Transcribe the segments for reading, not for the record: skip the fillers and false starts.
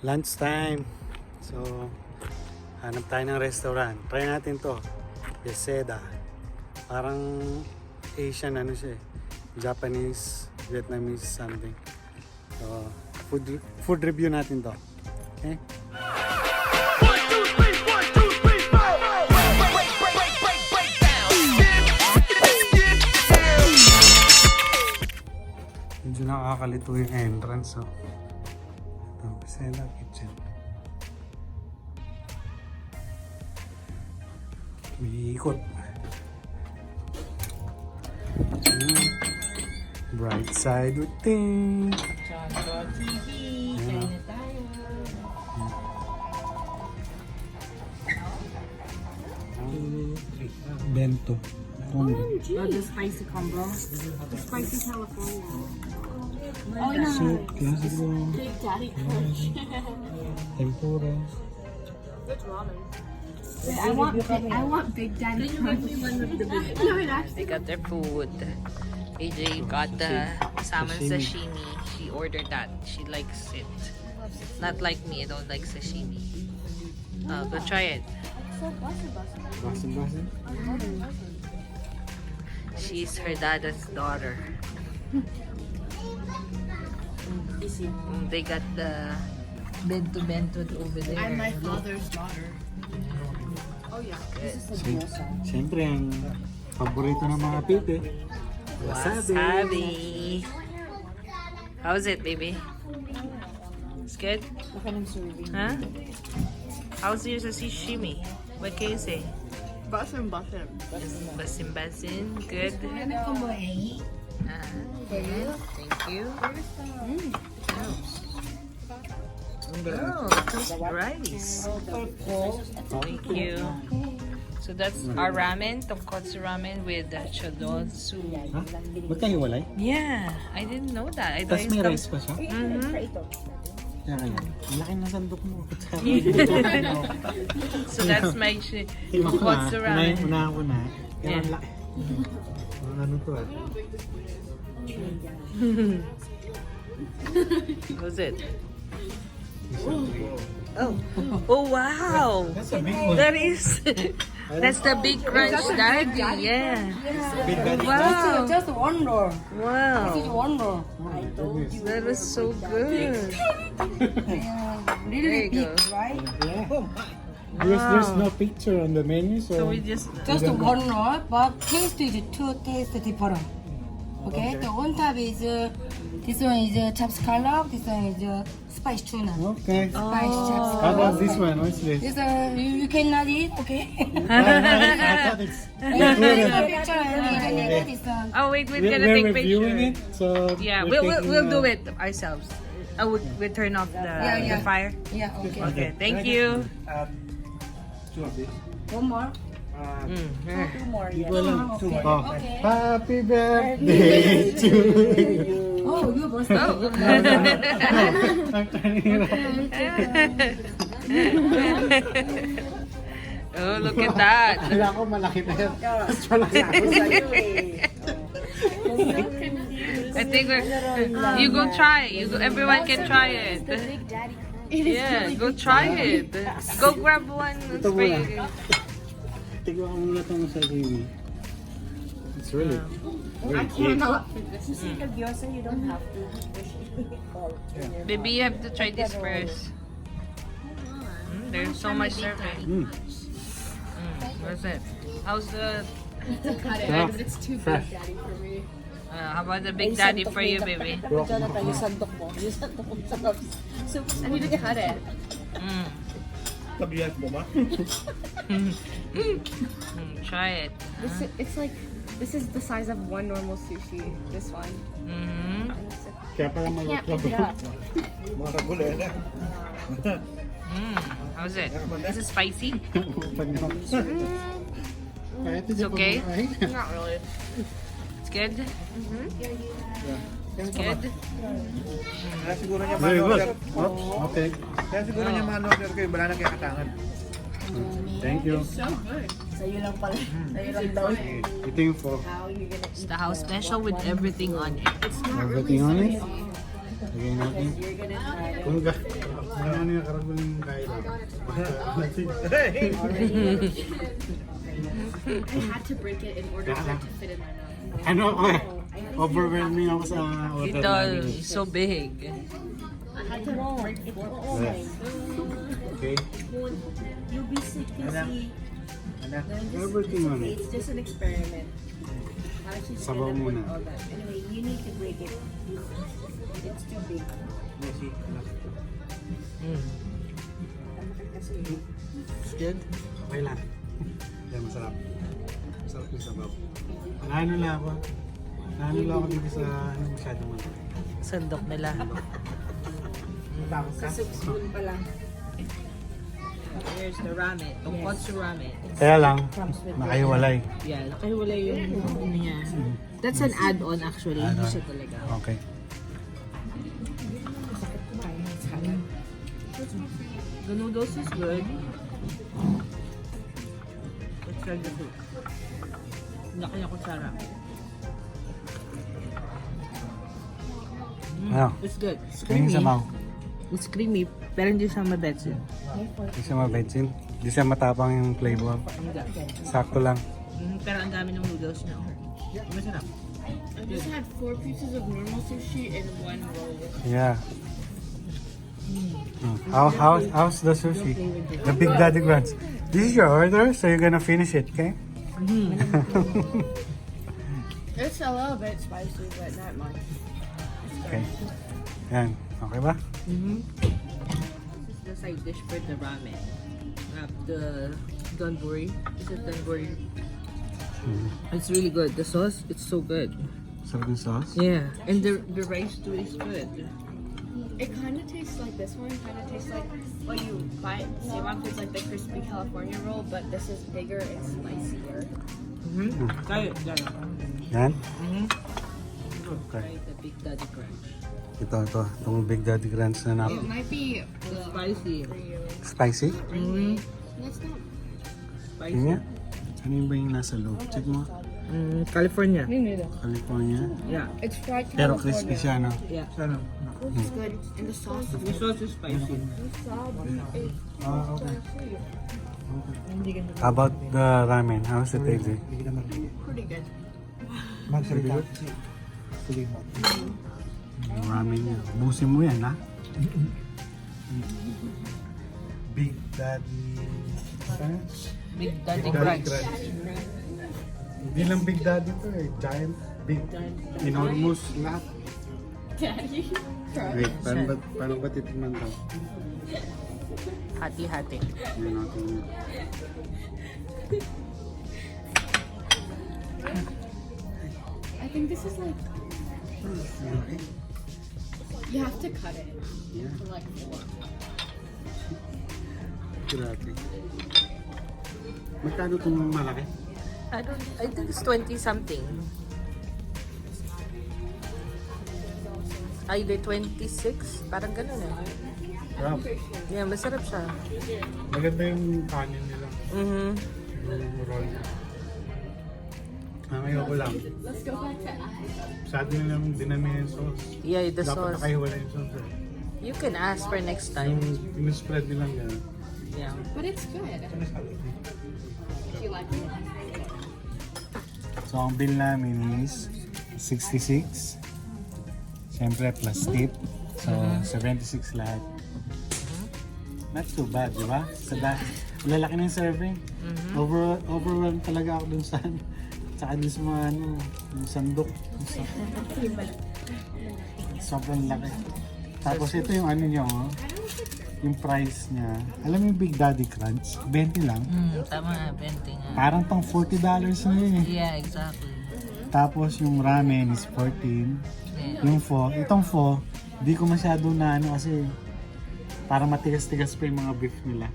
Lunch time. So, hanap tayo ng restaurant. Try natin to. Beseda. Parang Asian ano siya eh. Japanese, Vietnamese something. So, food review natin to. Okay? Medyo nakakalito yung entrance. So. Ito, Beseda Kitchen. May ikot. Bright side with thing. Choco TV, kain na tayo. Bento. Combo. The spicy combo. The spicy California. Oh no. Soup, classic roll. Big Daddy Crunch. Tempura. Which ramen? I want Big Daddy Crunch. Can you give me one of the big? No, it actually. They got their food. AJ got the salmon sashimi. She ordered that. She likes it. Not like me. I don't like sashimi. Go try it. Basin. She's her dad's daughter. They got the bento over there. I'm my father's daughter. Oh yeah. Siyempre, ang paborito ng mga pipi. Wasabi. How's it, baby? It's good? Huh? How's your sashimi? What can you say? Basim. Basin. Good? Thank you. Oh, toast rice. Thank you. So that's our ramen, tonkotsu ramen with chodol soup. Ha? Ba't kayo walay? Yeah, I didn't know that. I thought Tapos may it's rice pa siya? Kaya kaya. Ang laki na sandok mo. So that's my tonkotsu ramen. Unahan ko na. Kaya Yeah. ang laki. Ano to ah? What's it? Oh wow! That's a big one. That is that's the big crunch daddy. Yeah. Big daddy. Wow. Just one roll. Wow. One roll. That is so good. Really There you big, go. right? Yeah. There's no picture on the menu, So we just Just one roll, but taste is two taste different. Okay, the one top is this one is chopped scallop, this one is spice tuna. Okay. Spice chopped How about scallop. this one? What's this? This you cannot eat, okay? I thought it's Oh wait, we're We're gonna take reviewing picture. it, so Yeah, we're we'll taking, do it ourselves. We'll turn off the fire. Yeah, okay. Okay, thank you. Two of these. One more. Mm. Two more. Yes. Oh. Happy birthday to you. Oh, you both. Oh. I'm turning it off. Oh, look at that. Kala ko malaki na yan. Mas malaki ako sa'yo eh. I think you go try. Everyone can try it. Yeah, go try it. Go grab one. Ito muna. Tignan ko muna itong sashimi. It's really very big. You don't have to. Baby, you have to try this first. There's so much serving. What's it? How's the? Yeah. It's too big, Daddy, for me. How about the big daddy for you, baby? Yung sandok mo sarap. So, I need to cut it. Tabihan mo ba? Try it. It's like, this is the size of one normal sushi. This one. Kaya pala Can't pick it up. mga kabulera. How's it? Is it spicy? It's okay? Not really. It's good? It's good? Kaya siguro niya Very good. man-order. Oops, okay. Kaya siguro niya man-order ko yung wala nang kakatangan. Thank you. Sa'yo lang pala. Sa'yo lang daw. Ito yung for It's the house special with everything on it. everything on it. Lagyan natin. Kungga. Ano yung karagol yung kaila? I had to break it in order for it to fit in my mouth. Ano ako eh? Overwhelming ako sa order. Ito, so big. I had to break it. Okay. You'll be sick kasi. Everything on it. It's just an experiment. How she's Sabaw gonna muna. put all that. Anyway, you need to break it. It's too big. It's good? Okay lang. Yan, masarap. Masarap yung sabaw. Nahano lang ako. Nahano lang ako dito sa ano masyadong mga. Sandok nila. Takot ka? Soup spoon pa lang. Here's the ramen. Tonkotsu ramen. Kaya lang, nakahiwalay. Yeah, nakahiwalay yung ano niya. That's an add-on actually. Hindi siya talaga. Okay. The noodles is good. Let's try the soup. Laki na kutsara. Ano? It's good. It's Kaya yung creamy. sabaw. It's creamy, pero hindi siya mabetsin. Hindi siya mabetsin. Hindi siya matapang yung flavor. Hindi. Sakto lang. Pero ang dami ng noodles niya. Masarap. I just had 4 pieces of normal sushi and 1 roll. Yeah. How's the sushi? The Big Daddy Grants. This is your order, so you're gonna finish it, okay? It's a little bit spicy, but not much. Okay. Yan. Okay ba? This is the side dish for the ramen. The donburi. Is it donburi? It's really good. The sauce, it's so good. Sarap yung sauce? Yeah, and the rice too is good. It kind of tastes like this one. Kind of tastes like what you buy at Save-On Foods, like the crispy California roll, but this is bigger and spicier. Try it, try it. Yan? Try the Big Daddy Crunch. Ito. Itong Big Daddy Grants na It might be It's spicy. Spicy? That's not. Spicy. Yun nga. Ano yung ba yung nasa loob? Check mo. California. California. Yeah. It's fried Pero California. crispy siya, no? Yeah. It's good. And the sauce is The sauce is spicy. Ah, okay. How about the ramen? How's it taste? pretty good. Yung ramen niya. Busin mo yan, ha? Big Daddy Crunch. Big Daddy Crunch. Hindi lang Big Daddy to eh. Giant, big, enormous lahat. Daddy. Wait, paano ba titignan to? Hati-hati. Hindi natin yun. I think this is like, Okay. you have to cut it. Yeah. For like 4. Grabe. Magkano itong malaki? I think it's 20 something. Either 26, parang ganun eh. Sarap. Yeah, masarap siya. Maganda yung kanin nila. Mm-hmm. Yung roll. Ayoko lang. Let's go back to Masyado nilang dinami yung sauce. Yeah, the Dapat sauce. nakahiwala yung sauce. Eh. You can ask for next time. Yung spread nilang gano'n. Yeah. But it's good. If you like it. So, ang bill namin is 66. Siyempre, plus tip. So, 76 lahat. Not too bad, di ba? Lalaki ng serving. Overwhelmed talaga ako dun sa tsaka dun sa mga yung sandok. Sobrang laki. Tapos ito yung ano nyo, oh, yung price niya. Alam mo yung Big Daddy Crunch? 20 lang. Tama nga, 20 nga. Parang pang $40 na yun eh. Yeah, exactly. Tapos yung ramen is 14. Yeah. Yung pho, itong pho, di ko masyado na ano kasi parang matigas-tigas pa yung mga beef nila.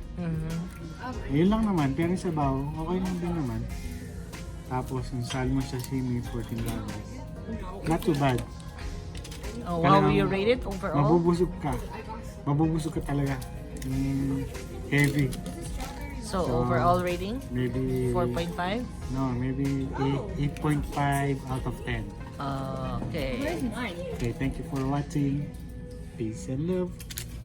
Yun lang naman, pero yung sabaw, okay lang din naman. Tapos yung salmon sashimi, $14. Not too bad. Oh, how will you rate it overall? Mabubusog ka. Mabubusog ka talaga. Heavy. So, overall rating? Maybe 4.5? No, maybe 8.5 out of 10. Okay. Where's mine? Okay, thank you for watching. Peace and love.